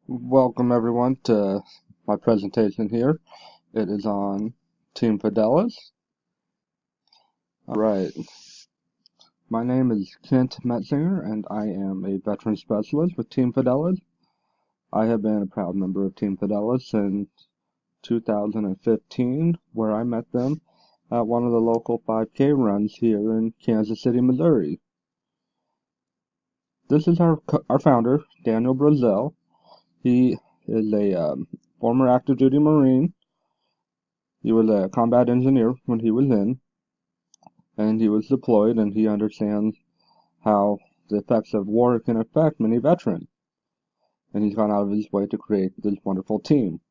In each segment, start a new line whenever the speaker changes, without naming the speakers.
Welcome everyone to my presentation here. It is on Team Fidelis. Alright, my name is Kent Metzinger and I am a veteran specialist with Team Fidelis. I have been a proud member of Team Fidelis since 2015, where I met them at one of the local 5K runs here in Kansas City, Missouri. This is our founder, Daniel Brazell. He is a former active duty Marine. He was a combat engineer when he was in, and he was deployed, and he understands how the effects of war can affect many veterans. And he's gone out of his way to create this wonderful team.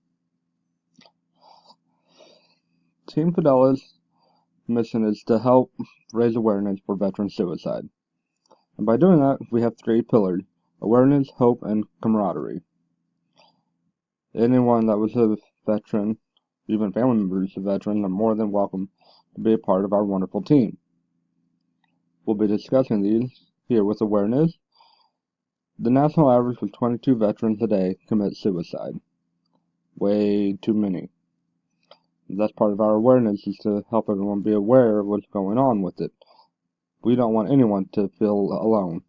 Team Fidelis' mission is to help raise awareness for veteran suicide. And by doing that, we have three pillars: awareness, hope, and camaraderie. Anyone that was a veteran, even family members of veterans, are more than welcome to be a part of our wonderful team. We'll be discussing these here with awareness. The national average was 22 veterans a day commit suicide. Way too many. That's part of our awareness, is to help everyone be aware of what's going on with it. We don't want anyone to feel alone.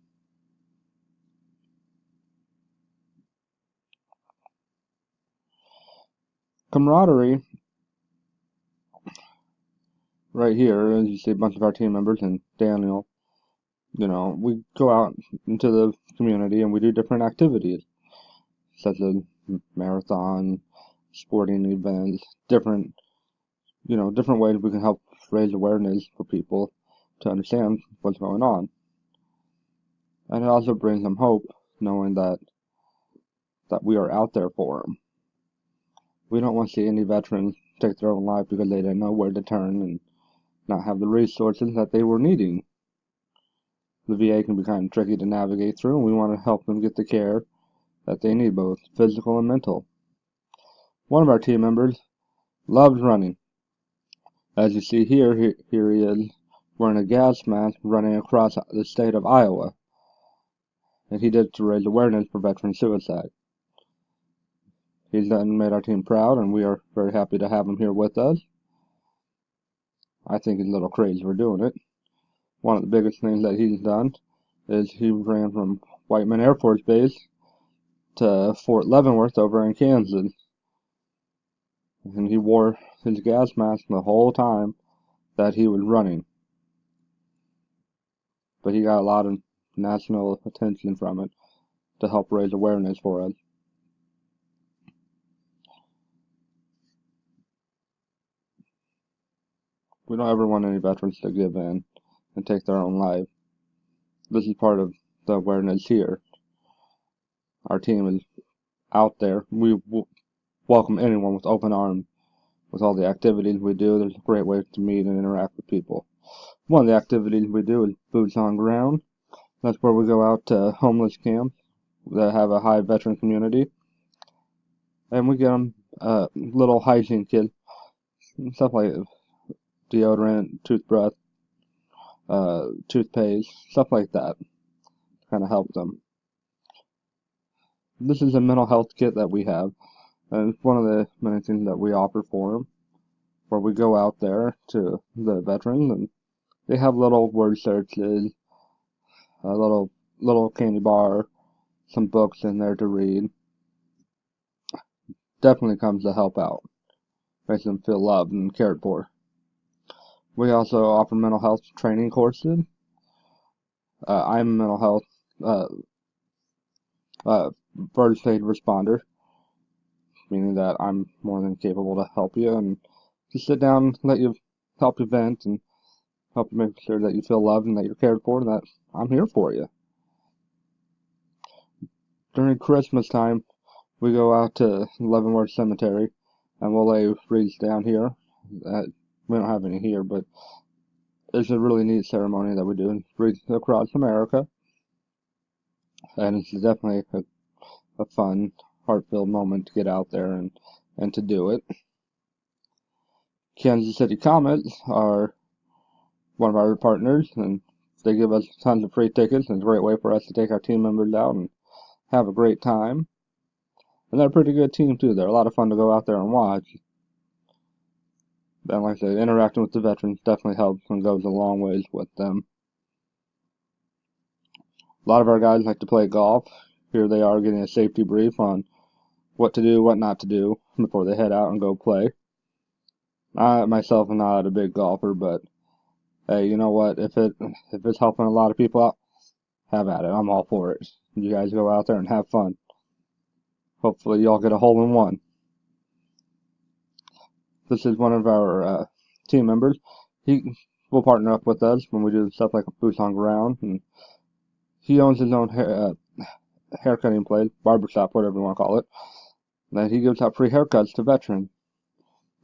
Camaraderie, right here, as you see a bunch of our team members and Daniel, we go out into the community and we do different activities, such as marathon, sporting events, different ways we can help raise awareness for people to understand what's going on. And it also brings them hope, knowing that we are out there for them. We don't want to see any veterans take their own life because they didn't know where to turn and not have the resources that they were needing. The VA can be kind of tricky to navigate through, and we want to help them get the care that they need, both physical and mental. One of our team members loves running. As you see here he is wearing a gas mask running across the state of Iowa. And he did it to raise awareness for veteran suicide. He's done made our team proud, and we are very happy to have him here with us. I think he's a little crazy for doing it. One of the biggest things that he's done is he ran from Whiteman Air Force Base to Fort Leavenworth over in Kansas. And he wore his gas mask the whole time that he was running. But he got a lot of national attention from it to help raise awareness for us. We don't ever want any veterans to give in and take their own life. This is part of the awareness here. Our team is out there. We welcome anyone with open arms. With all the activities we do, there's a great way to meet and interact with people. One of the activities we do is Boots on Ground. That's where we go out to homeless camps that have a high veteran community, and we get them little hygiene kits, stuff like deodorant, toothbrush, toothpaste, stuff like that, to kind of help them. This is a mental health kit that we have, and it's one of the many things that we offer for them, where we go out there to the veterans, and they have little word searches, a little candy bar, some books in there to read. Definitely comes to help out, makes them feel loved and cared for. We also offer mental health training courses. I'm a mental health first aid responder, meaning that I'm more than capable to help you and just sit down, let you help you vent, and help you make sure that you feel loved and that you're cared for, and that I'm here for you. During Christmas time, we go out to Leavenworth Cemetery, and we'll lay wreaths down here. We don't have any here, but it's a really neat ceremony that we do, wreaths across America, and it's definitely a fun, heart-filled moment to get out there and to do it. Kansas City Comets are one of our partners, and they give us tons of free tickets, and it's a great way for us to take our team members out and have a great time. And they're a pretty good team too. They're a lot of fun to go out there and watch. And like I said, interacting with the veterans definitely helps and goes a long ways with them. A lot of our guys like to play golf. Here they are getting a safety brief on what to do, what not to do before they head out and go play. I myself am not a big golfer, but hey, you know what? If it's helping a lot of people out, have at it. I'm all for it. You guys go out there and have fun. Hopefully y'all get a hole in one. This is one of our team members. He will partner up with us when we do stuff like boots on ground, and he owns his own haircutting place, barbershop, whatever you want to call it. And he gives out free haircuts to veterans.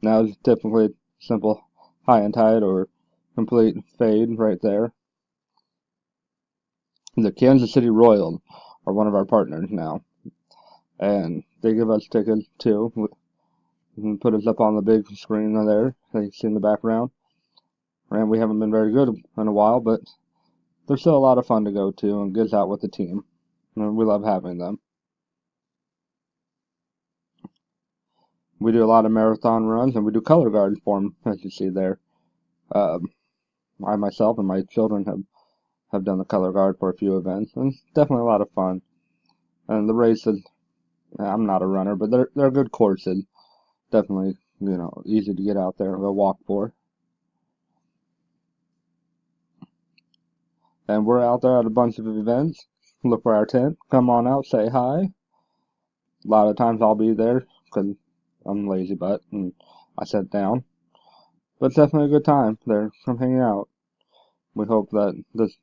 Now it's typically simple high and tight or complete fade right there. The Kansas City Royals are one of our partners now, and they give us tickets too. And put us up on the big screen there that you see in the background. And we haven't been very good in a while, but they're still a lot of fun to go to and get out with the team. And we love having them. We do a lot of marathon runs, and we do color guards for them, as you see there. I myself and my children have done the color guard for a few events, and it's definitely a lot of fun. And the races, I'm not a runner, but they're good courses. Definitely, easy to get out there and go walk for. And we're out there at a bunch of events. Look for our tent. Come on out, say hi. A lot of times I'll be there because I'm lazy butt and I sit down. But it's definitely a good time there. Come hang out. We hope that this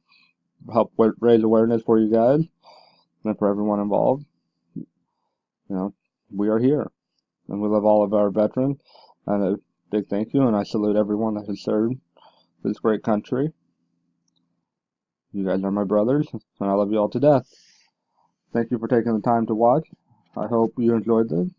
help raise awareness for you guys and for everyone involved. We are here. And we love all of our veterans. And a big thank you. And I salute everyone that has served this great country. You guys are my brothers. And I love you all to death. Thank you for taking the time to watch. I hope you enjoyed this.